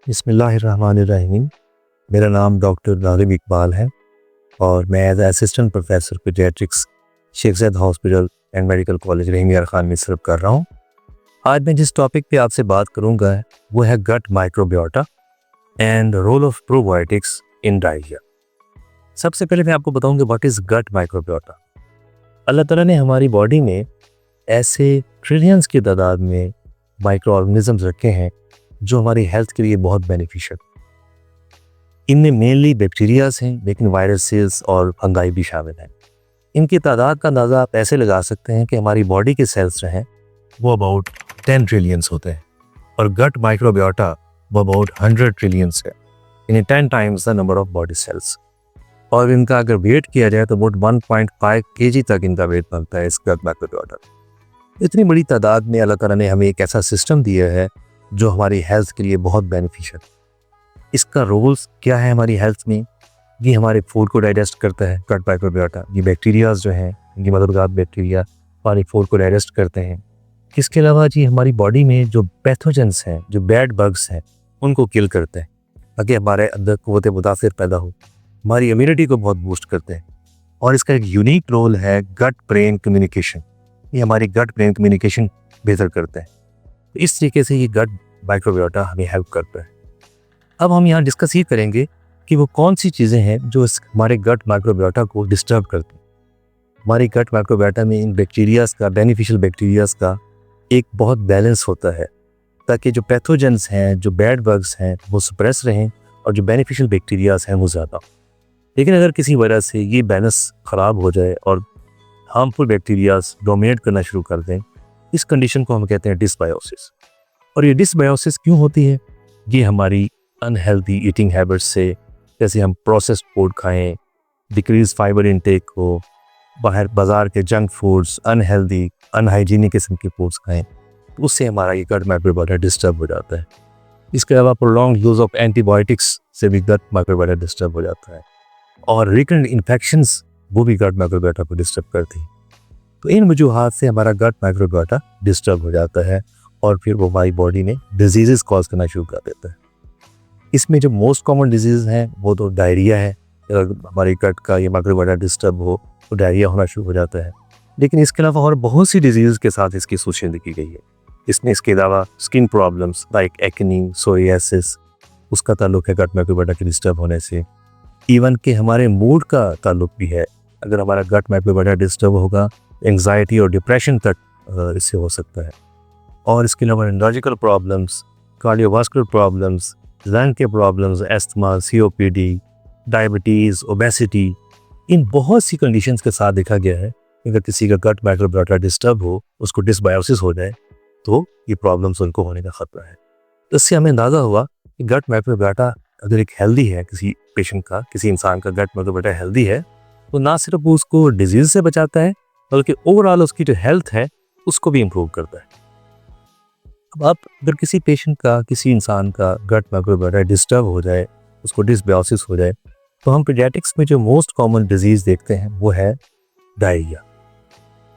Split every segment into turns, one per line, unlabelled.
बिस्मिल्लाहिर्रहमानिर्रहीम। मेरा नाम डॉक्टर नादिम इकबाल है और मैं as assistant professor paediatrics Sheikh Zayed hospital and medical college Rahim Yar Khan में सर्व कर रहा हूँ। आज मैं जिस टॉपिक पे आपसे बात करूँगा वो है gut microbiota and role of probiotics in diarrhoea. सबसे पहले मैं आपको बताऊँगा व्हाट इज़ गट माइक्रोबियोटा। अल्लाह ताला ने हमारी बॉडी में ऐसे ट्रिलियंस की तादाद में माइक्रो ऑर्गेनिजम्स रखे हैं जो हमारी हेल्थ के लिए बहुत बेनिफिशियल। इनमें मेनली बैक्टीरियाज हैं, लेकिन वायरसेस और फंगाई भी शामिल हैं। इनकी तादाद का अंदाज़ा आप ऐसे लगा सकते हैं कि हमारी बॉडी के सेल्स जो हैं वो अबाउट 10 ट्रिलियंस होते हैं और गट माइक्रोबियोटा वो अबाउट 100 ट्रिलियंस है, यानी 10 times the number of body cells. और इनका अगर वेट किया जाए तो अबाउट 1.5 kg तक इनका वेट बनता है इस गट माइक्रोबियोटा। इतनी बड़ी तादाद में अल्लाह ताला ने हमें एक ऐसा सिस्टम दिया है जो हमारी हेल्थ के लिए बहुत बेनिफिशियल। इसका रोल्स क्या है हमारी हेल्थ में? ये हमारे फूड को डाइजेस्ट करता है गट माइक्रोबियोटा। ये बैक्टीरियाज जो हैं, इनकी मददगार बैक्टीरिया हमारे फूड को डाइजेस्ट करते हैं। इसके अलावा जी हमारी बॉडी में जो पैथोजेंस हैं, जो बैड बग्स हैं, उनको किल करते हैं ताकि हमारे अंदर क़ुव्वत मुदाफ़िर पैदा हो। हमारी इम्यूनिटी को बहुत बूस्ट करते हैं। और इसका एक यूनिक रोल है गट ब्रेन कम्युनिकेशन। ये हमारी गट ब्रेन कम्युनिकेशन बेहतर करते हैं। इस तरीके से ये गट माइक्रोबियोटा हमें हेल्प करता है। अब हम यहाँ डिस्कस ये करेंगे कि वो कौन सी चीज़ें हैं जो हमारे गट माइक्रोबियोटा को डिस्टर्ब करती हैं। हमारी गट माइक्रोबियोटा में इन बैक्टीरियाज का, बेनिफिशियल बैक्टीरियाज का एक बहुत बैलेंस होता है ताकि जो पैथोजेंस हैं, जो बैड बग्स हैं, वो सप्रेस रहें और जो बेनिफिशियल बैक्टीरियाज हैं वो ज़्यादा। लेकिन अगर किसी वजह से ये बैलेंस ख़राब हो जाए और हार्मफुल बैक्टीरियाज डोमिनेट करना शुरू कर दें, इस कंडीशन को हम कहते हैं डिसबायोसिस। और ये डिसबायोसिस क्यों होती है? ये हमारी अनहेल्दी ईटिंग हैबिट्स से, जैसे हम प्रोसेस्ड फूड खाएं, डिक्रीज फाइबर इनटेक हो, बाज़ार के जंक फूड्स, अनहेल्दी अनहाइजीनिक किस्म के फूड्स खाएं, तो उससे हमारा ये गट माइक्रोबियोटा डिस्टर्ब हो जाता है। इसके अलावा प्रोलॉन्ग यूज़ ऑफ एंटीबायोटिक्स से भी गट माइक्रोबियोटा डिस्टर्ब हो जाता है। और रिकरेंट इन्फेक्शंस वो भी गट माइक्रोबियोटा को डिस्टर्ब करती हैं। तो इन वजूहात से हमारा गट माइक्रोबियोटा डिस्टर्ब हो जाता है और फिर वो हमारी बॉडी में डिजीज़ कॉज करना शुरू कर देता है। इसमें जो मोस्ट कॉमन डिजीज़ हैं वो तो डायरिया है। अगर हमारी गट का ये माइक्रोबियोटा डिस्टर्ब हो तो डायरिया होना शुरू हो जाता है। लेकिन इसके अलावा और बहुत सी डिजीज़ के साथ इसकी एसोसिएशन की गई है। इसमें इसके अलावा skin problems like acne, psoriasis, उसका ताल्लुक है गट माइक्रोबियोटा के डिस्टर्ब होने से। इवन कि हमारे मूड का ताल्लुक भी है। अगर हमारा गट माइक्रोबियोटा डिस्टर्ब होगा, एंग्जाइटी और डिप्रेशन तक इससे हो सकता है। और इसके अलावा neurological problems, cardiovascular problems, lung के problems, asthma, COPD, diabetes, obesity, इन बहुत सी कंडीशंस के साथ देखा गया है अगर किसी का गट माइक्रोबियोटा डिस्टर्ब हो, उसको डिसबायोसिस हो जाए, तो ये प्रॉब्लम्स उनको होने का खतरा है। इससे हमें अंदाज़ा हुआ कि गट माइक्रोबियोटा अगर एक हेल्दी है, किसी पेशेंट का, किसी इंसान का गट माइक्रोबियोटा हेल्दी है, तो ना सिर्फ वो उसको डिजीज़ से बचाता है बल्कि ओवरऑल उसकी जो हेल्थ है उसको भी इम्प्रूव करता है। अब आप अगर किसी पेशेंट का, किसी इंसान का गट माइक्रोबियोटा डिस्टर्ब हो जाए, उसको डिसबायोसिस हो जाए, तो हम पीडियाट्रिक्स में जो मोस्ट कॉमन डिजीज़ देखते हैं वो है डायरिया।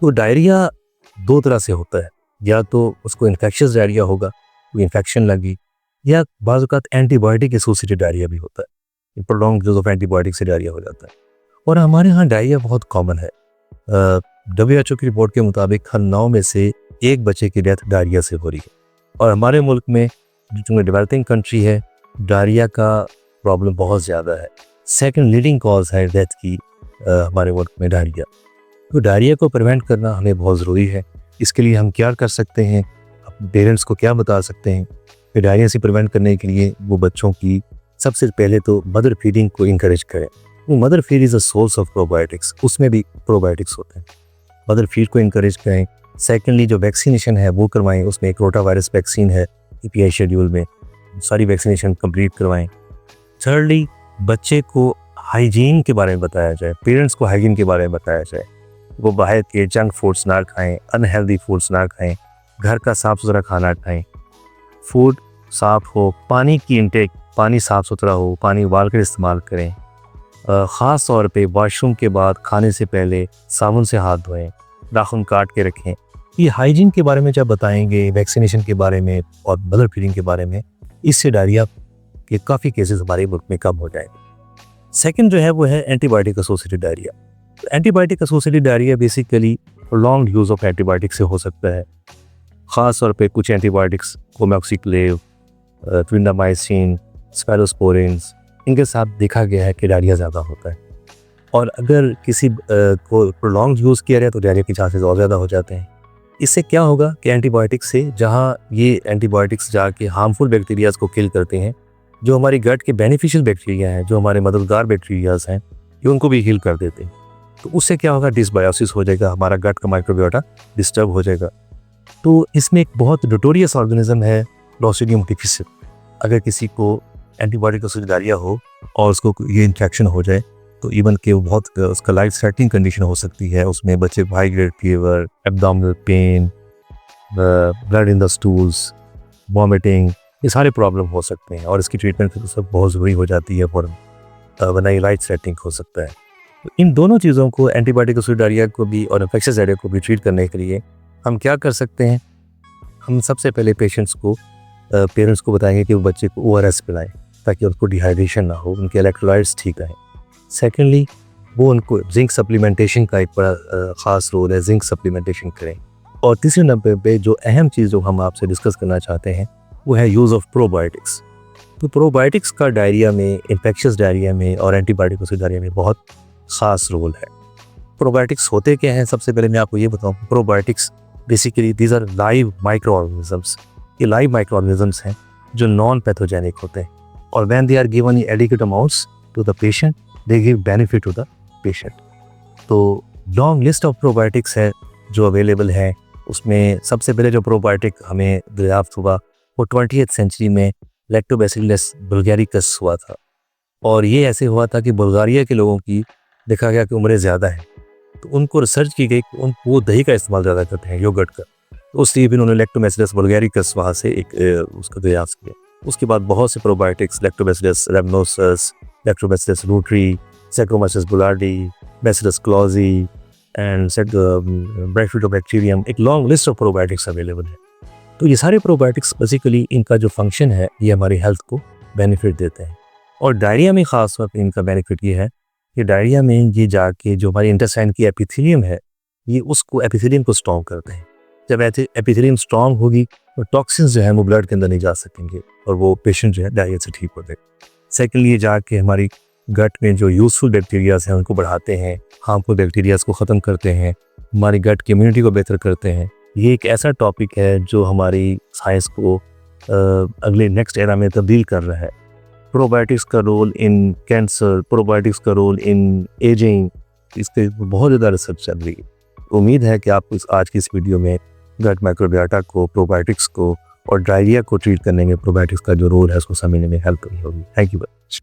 तो डायरिया दो तरह से होता है, या तो उसको इन्फेक्शियस डायरिया होगा, कोई इन्फेक्शन लगी, या बाज़ औक़ात एंटीबायोटिक एसोसिएटेड डायरिया भी होता है। प्रोलॉन्ग यूज़ ऑफ एंटीबायोटिक से डायरिया हो जाता है। और हमारे यहाँ डायरिया बहुत कॉमन है। WHO की रिपोर्ट के मुताबिक हर 9 में से 1 बच्चे की डेथ डायरिया से हो रही है। और हमारे मुल्क में, जो डेवलपिंग कंट्री है, डायरिया का प्रॉब्लम बहुत ज़्यादा है। सेकंड लीडिंग कॉज है डेथ की हमारे मुल्क में डायरिया। तो डायरिया को प्रिवेंट करना हमें बहुत ज़रूरी है। इसके लिए हम क्या कर सकते हैं, अपने पेरेंट्स को क्या बता सकते हैं? फिर डायरिया से प्रिवेंट करने के लिए वो बच्चों की सबसे पहले तो मदर फीडिंग को इंकरेज करें। वो mother feed is a source of probiotics, उसमें भी प्रोबायोटिक्स होते हैं। मदर फीड को इंकरेज करें। सेकेंडली जो वैक्सीनेशन है वो करवाएं। उसमें एक रोटा वायरस वैक्सीन है EPI शेड्यूल में, सारी वैक्सीनेशन कंप्लीट करवाएं। थर्डली बच्चे को हाइजीन के बारे में बताया जाए, पेरेंट्स को हाइजीन के बारे में बताया जाए। वो बाहर के जंक फूड्स ना खाएं, अनहेल्दी फूड्स ना खाएं, घर का साफ़ सुथरा खाना खाएं, फूड साफ़ हो, पानी की इंटेक, पानी साफ़ सुथरा हो, पानी उबाल कर इस्तेमाल करें। ख़ास तौर पे वॉशरूम के बाद, खाने से पहले साबुन से हाथ धोएं, नाखून काट के रखें। ये हाइजीन के बारे में जब बताएंगे, वैक्सीनेशन के बारे में और मदर फीडिंग के बारे में, इससे डायरिया कि काफ़ी केसेस हमारे मुल्क में कम हो जाएंगे। सेकंड जो है वो है antibiotic associated diarrhoea. Antibiotic associated diarrhoea basically long use of antibiotic से हो सकता है। ख़ास तौर पे कुछ एंटीबायोटिक्स कोमोक्सिक्लेव, क्लिंडामाइसिन, स्फेलोस्पोरिन्स, इनके साथ देखा गया है कि डायरिया ज़्यादा होता है। और अगर किसी को प्रोलॉन्ग यूज़ किया जाए तो डायरिया के चांसेस और ज़्यादा हो जाते हैं। इससे क्या होगा कि एंटीबायोटिक्स से जहाँ ये एंटीबायोटिक्स जाके हार्मफुल बैक्टीरियाज़ को किल करते हैं, जो हमारी गट के बेनिफिशियल बैक्टीरिया हैं, जो हमारे मददगार बैक्टीरियाज़ हैं, ये उनको भी हील कर देते हैं। तो उससे क्या होगा, डिसबायोसिस हो जाएगा, हमारा गट का माइक्रोबियोटा डिस्टर्ब हो जाएगा। तो इसमें एक बहुत नोटोरियस ऑर्गेनिज्म है क्लोस्ट्रीडियम डिफिसिल। अगर किसी को एंटीबायोटिक एसोसिएटेड डायरिया हो और उसको ये इन्फेक्शन हो जाए तो इवन कि वो बहुत उसका लाइफ थ्रेटनिंग कंडीशन हो सकती है। उसमें बच्चे को high grade fever, abdominal pain, blood in the stools, vomiting, ये सारे प्रॉब्लम हो सकते हैं और इसकी ट्रीटमेंट फिर सब बहुत ज़रूरी हो जाती है फ़ौरन, वरना ये लाइफ थ्रेटनिंग हो सकता है। तो इन दोनों चीज़ों को, एंटीबायोटिक एसोसिएटेड डायरिया को भी और इन्फेक्शियस डायरिया को भी ट्रीट करने के लिए हम क्या कर सकते हैं? हम सबसे पहले पेरेंट्स को बताएंगे कि वो बच्चे को ORS पिलाएं ताकि उसको डिहाइड्रेशन ना हो, उनके इलेक्ट्रोलाइट्स ठीक रहें। सेकेंडली, वो उनको जिंक सप्लीमेंटेशन का एक बड़ा ख़ास रोल है, जिंक सप्लीमेंटेशन करें। और तीसरे नंबर पे जो अहम चीज़ जो हम आपसे डिस्कस करना चाहते हैं वो है यूज़ ऑफ प्रोबायोटिक्स। तो प्रोबायोटिक्स का डायरिया में, इन्फेक्शियस डायरिया में और एंटीबायोटिक एसोसिएटेड डायरिया में बहुत ख़ास रोल है। प्रोबायोटिक्स होते क्या हैं? सबसे पहले मैं आपको ये बताऊँ, probiotics basically these are live micro organisms. ये लाइव माइक्रो ऑर्गेनिजम्स हैं जो नॉन पैथोजेनिक होते हैं और when they are given in adequate amounts to the patient, they give benefit to the patient. तो लॉन्ग लिस्ट ऑफ प्रोबायोटिक्स है जो available है। उसमें सबसे पहले जो प्रोबायोटिक हमें दरियाफ्त हुआ वो 20th सेंचुरी में लैक्टोबैसिलस बुल्गारिकस हुआ था। और ये ऐसे हुआ था कि बुल्गारिया के लोगों की देखा गया कि उम्रें ज़्यादा हैं, तो उनको रिसर्च की गई कि वो दही का इस्तेमाल ज़्यादा करते हैं, योगर्ट का। तो उसलिए भी उन्होंने लैक्टोबैसिलस बुल्गारिकस वहाँ से एक उसका दरियाफ्त किया। उसके बाद बहुत से probiotics, lactobacillus rhamnosus, lactobacillus reuteri, saccharomyces boulardii, bacillus clausii and bifidobacterium, एक long list of probiotics available है। तो ये सारे प्रोबायोटिक्स बेसिकली इनका जो फंक्शन है ये हमारी हेल्थ को बेनिफिट देते हैं। और डायरिया में ख़ास तौर पर इनका बेनिफिट ये है कि डायरिया में ये जाके जो हमारी इंटेस्टाइन की एपिथेलियम है, ये उसको एपिथेलियम को स्ट्रॉन्ग करते हैं। जब एपिथेलियम स्ट्रॉन्ग होगी तो टॉक्सिन्स जो है वो ब्लड के अंदर नहीं जा सकेंगे और वो पेशेंट जो है डायरिया से ठीक हो जाएगा। सेकेंडली, ये जाके हमारी गट में जो यूज़फुल बैक्टीरियाज हैं उनको बढ़ाते हैं, हार्मफुल बैक्टीरियाज को ख़त्म करते हैं, हमारी गट की इम्यूनिटी को बेहतर करते हैं। ये एक ऐसा टॉपिक है जो हमारी साइंस को अगले नेक्स्ट एरा में तब्दील कर रहा है। प्रोबायोटिक्स का रोल इन कैंसर, प्रोबायोटिक्स का रोल इन एजिंग, इसके बहुत ज़्यादा रिसर्च चल रही है। उम्मीद है कि आपको आज की इस वीडियो में गट माइक्रोबियोटा को, प्रोबायोटिक्स को और डायरिया को ट्रीट करने में प्रोबायोटिक्स का जो रोल है उसको समझने में हेल्प करी होगी। Thank you very much.